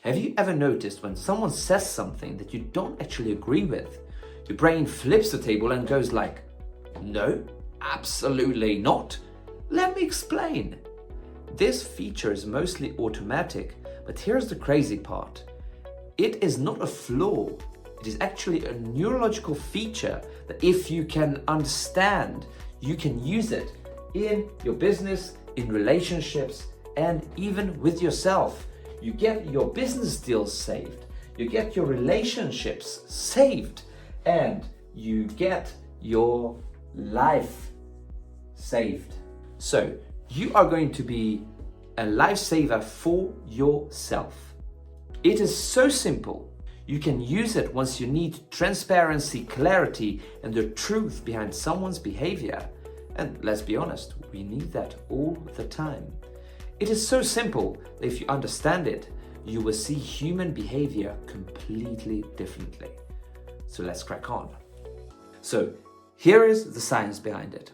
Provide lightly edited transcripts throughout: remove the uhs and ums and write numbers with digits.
Have you ever noticed when someone says something that you don't actually agree with, your brain flips the table and goes like, no, absolutely not. Let me explain. This feature is mostly automatic, but here's the crazy part. It is not a flaw. It is actually a neurological feature that if you can understand, you can use it in your business, in relationships, and even with yourself. You get your business deals saved, you get your relationships saved, and you get your life saved. So you are going to be a lifesaver for yourself. It is so simple. You can use it once you need transparency, clarity, and the truth behind someone's behavior. And let's be honest, we need that all the time. It is so simple that if you understand it, you will see human behavior completely differently. So let's crack on. So here is the science behind it.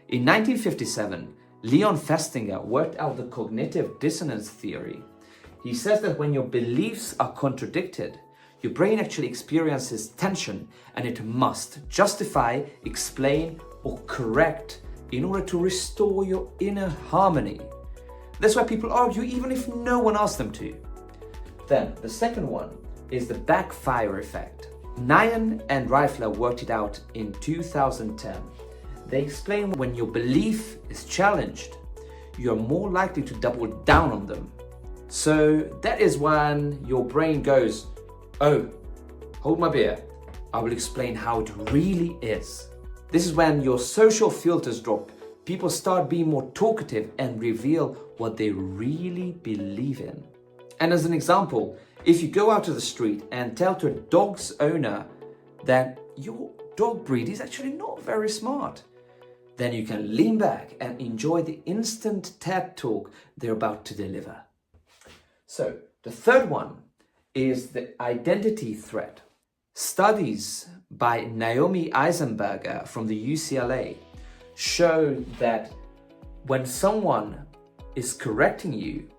In 1957, Leon Festinger worked out the cognitive dissonance theory. He says that when your beliefs are contradicted, your brain actually experiences tension and it must justify, explain, or correct in order to restore your inner harmony. That's why people argue even if no one asks them to. Then the second one is the backfire effect. Nyhan and Reifler worked it out in 2010. They explain when your belief is challenged, you are more likely to double down on them. So that is when your brain goes, oh, hold my beer. I will explain how it really is. This is when your social filters drop. People start being more talkative and reveal what they really believe in. And as an example, if you go out to the street and tell to a dog's owner that your dog breed is actually not very smart, then you can lean back and enjoy the instant TED talk they're about to deliver. So the third one is the identity threat. Studies by Naomi Eisenberger from the UCLA show that when someone is correcting you,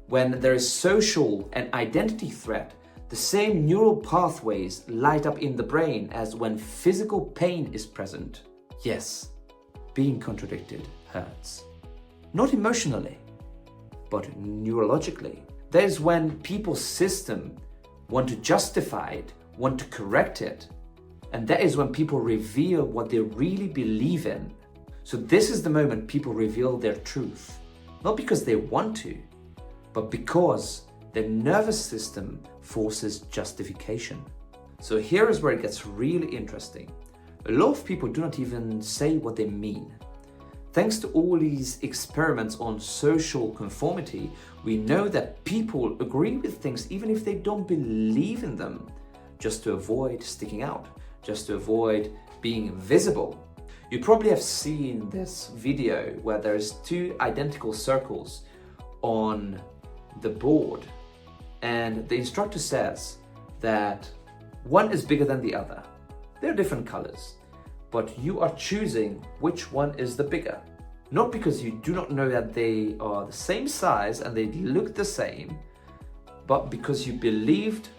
when there is social and identity threat, the same neural pathways light up in the brain as when physical pain is present. Yes, being contradicted hurts. Not emotionally, but neurologically. That is when people's system want to justify it, want to correct it. And that is when people reveal what they really believe in. So this is the moment people reveal their truth. Not because they want to, but because their nervous system forces justification. So here is where it gets really interesting. A lot of people do not even say what they mean. Thanks to all these experiments on social conformity, we know that people agree with things even if they don't believe in them, just to avoid sticking out, just to avoid being visible. You probably have seen this video where there's two identical circles on the board, and the instructor says that one is bigger than the other. They're different colors, but you are choosing which one is the bigger. Not because you do not know that they are the same size and they look the same, but because you believed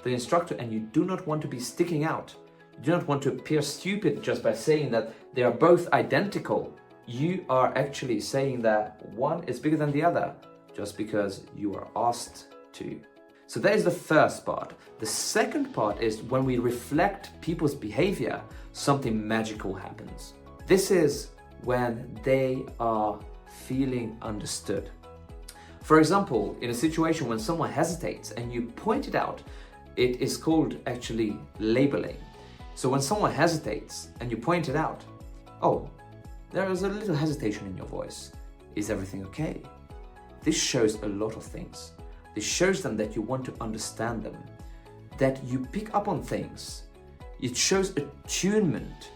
the instructor and you do not want to be sticking out. You do not want to appear stupid just by saying that they are both identical. You are actually saying that one is bigger than the other just because you are asked to. So that is the first part. The second part is when we reflect people's behavior, something magical happens. This is when they are feeling understood. For example, in a situation when someone hesitates and you point it out, it is called actually labeling. So when someone hesitates and you point it out, oh, there is a little hesitation in your voice. Is everything okay? This shows a lot of things. This shows them that you want to understand them, that you pick up on things. It shows attunement.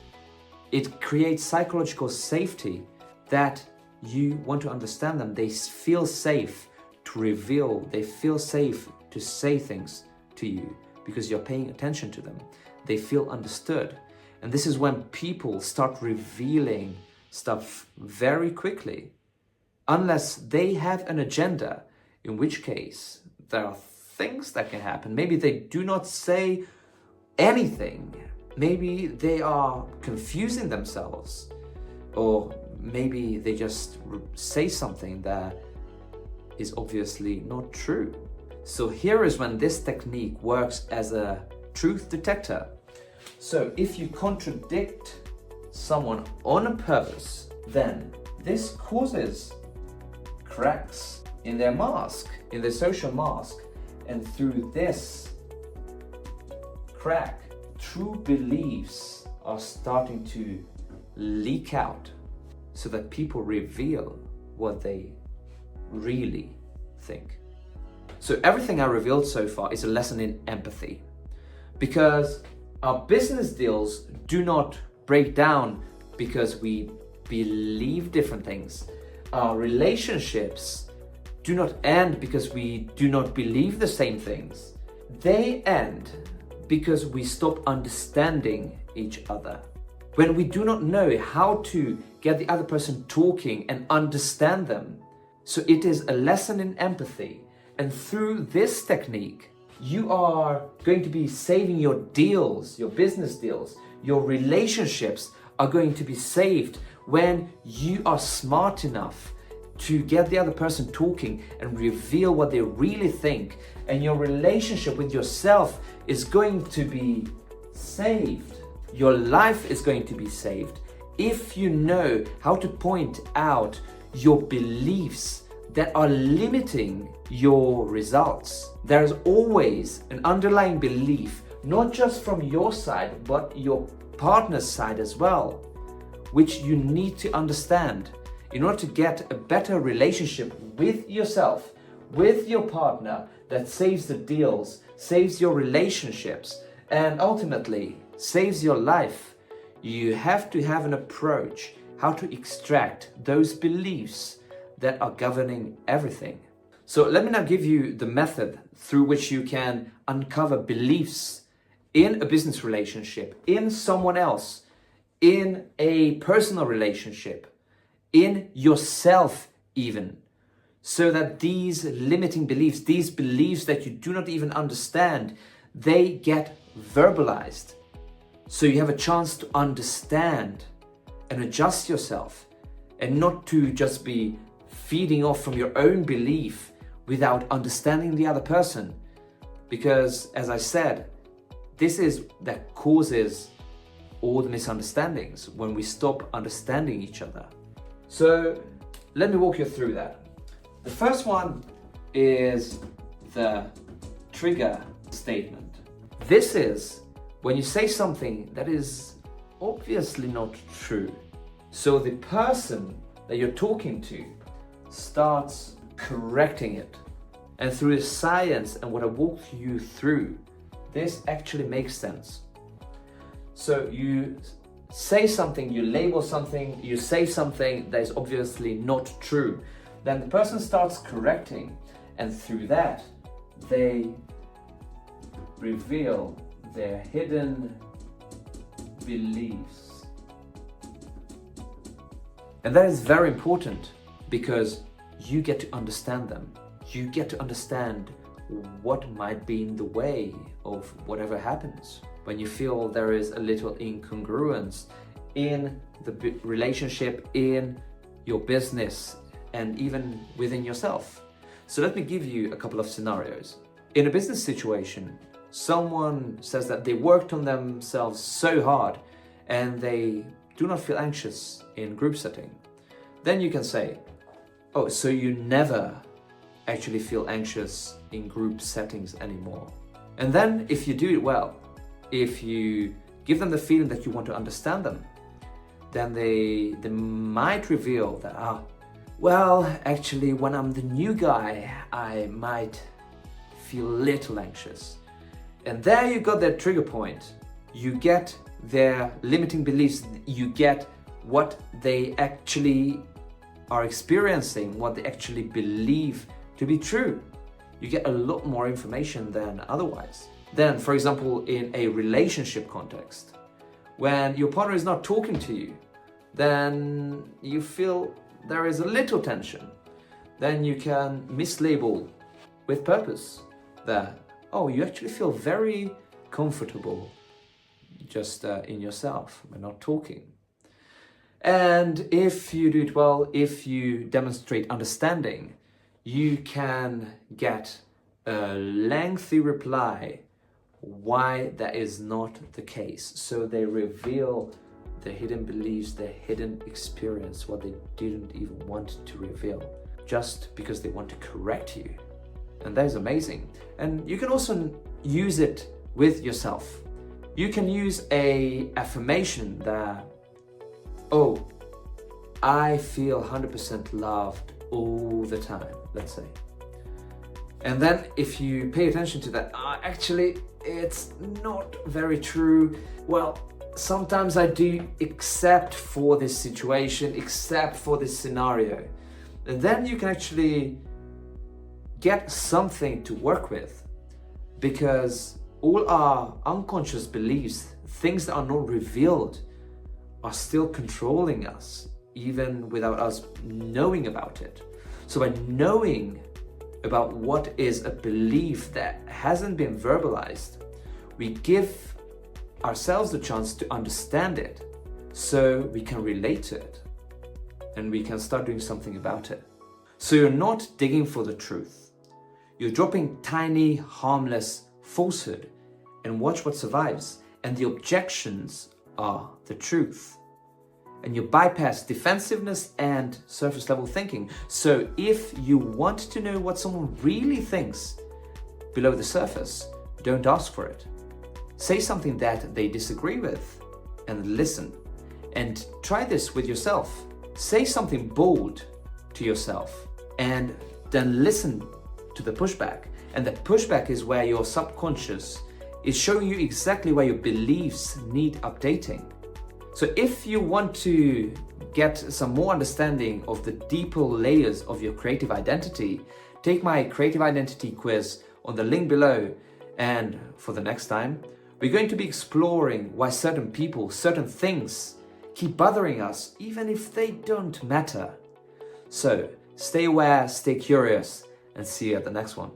It creates psychological safety that you want to understand them. They feel safe to reveal. They feel safe to say things to you because you're paying attention to them. They feel understood. And this is when people start revealing stuff very quickly, unless they have an agenda, in which case there are things that can happen. Maybe they do not say anything. Maybe they are confusing themselves, or maybe they just say something that is obviously not true. So here is when this technique works as a truth detector. So if you contradict someone on purpose, then this causes cracks in their mask, in their social mask, and through this crack, true beliefs are starting to leak out so that people reveal what they really think. So everything I revealed so far is a lesson in empathy, because our business deals do not break down because we believe different things. Our relationships do not end because we do not believe the same things. They end because we stop understanding each other. When we do not know how to get the other person talking and understand them. So it is a lesson in empathy. And through this technique, you are going to be saving your deals, your business deals, your relationships are going to be saved when you are smart enough to get the other person talking and reveal what they really think. And your relationship with yourself is going to be saved. Your life is going to be saved if you know how to point out your beliefs that are limiting your results. There is always an underlying belief, not just from your side, but your partner's side as well, which you need to understand in order to get a better relationship with yourself, with your partner, that saves the deals, saves your relationships, and ultimately saves your life. You have to have an approach how to extract those beliefs that are governing everything. So let me now give you the method through which you can uncover beliefs in a business relationship, in someone else, in a personal relationship, in yourself even, so that these limiting beliefs, these beliefs that you do not even understand, they get verbalized. So you have a chance to understand and adjust yourself, and not to just be feeding off from your own belief without understanding the other person. Because as I said, this is that causes all the misunderstandings, when we stop understanding each other. So let me walk you through that. The first one is the trigger statement. This is when you say something that is obviously not true. So the person that you're talking to starts correcting it. And through the science and what I walked you through, this actually makes sense. So you say something, you label something, you say something that is obviously not true. Then the person starts correcting, and through that, they reveal their hidden beliefs. And that is very important, because you get to understand them. You get to understand what might be in the way of whatever happens. When you feel there is a little incongruence in the relationship, in your business, and even within yourself. So let me give you a couple of scenarios. In a business situation, someone says that they worked on themselves so hard and they do not feel anxious in group setting. Then you can say, oh, so you never actually feel anxious in group settings anymore. And then if you do it well, if you give them the feeling that you want to understand them, then they might reveal that, well, actually, when I'm the new guy, I might feel a little anxious. And there you got their trigger point. You get their limiting beliefs. You get what they actually are experiencing, what they actually believe to be true. You get a lot more information than otherwise. Then, for example, in a relationship context, when your partner is not talking to you, then you feel there is a little tension. Then you can mislabel with purpose. that, oh, you actually feel very comfortable just in yourself by not talking. And if you do it well, if you demonstrate understanding, you can get a lengthy reply why that is not the case. So they reveal the hidden beliefs, the hidden experience, what they didn't even want to reveal, just because they want to correct you. And that is amazing. And you can also use it with yourself. You can use a affirmation that, oh, I feel 100% loved all the time, let's say. And then if you pay attention to that, actually, it's not very true. Well, sometimes I do, except for this situation, except for this scenario. And then you can actually get something to work with, because all our unconscious beliefs, things that are not revealed, are still controlling us, even without us knowing about it. So by knowing about what is a belief that hasn't been verbalized, we give ourselves the chance to understand it, so we can relate to it and we can start doing something about it. So you're not digging for the truth. You're dropping tiny, harmless falsehood and watch what survives. And the objections are the truth. And you bypass defensiveness and surface level thinking. So if you want to know what someone really thinks below the surface, don't ask for it. Say something that they disagree with and listen. And try this with yourself. Say something bold to yourself and then listen to the pushback. And the pushback is where your subconscious is showing you exactly where your beliefs need updating. So if you want to get some more understanding of the deeper layers of your creative identity, take my creative identity quiz on the link below. And for the next time, we're going to be exploring why certain people, certain things keep bothering us, even if they don't matter. So stay aware, stay curious, and see you at the next one.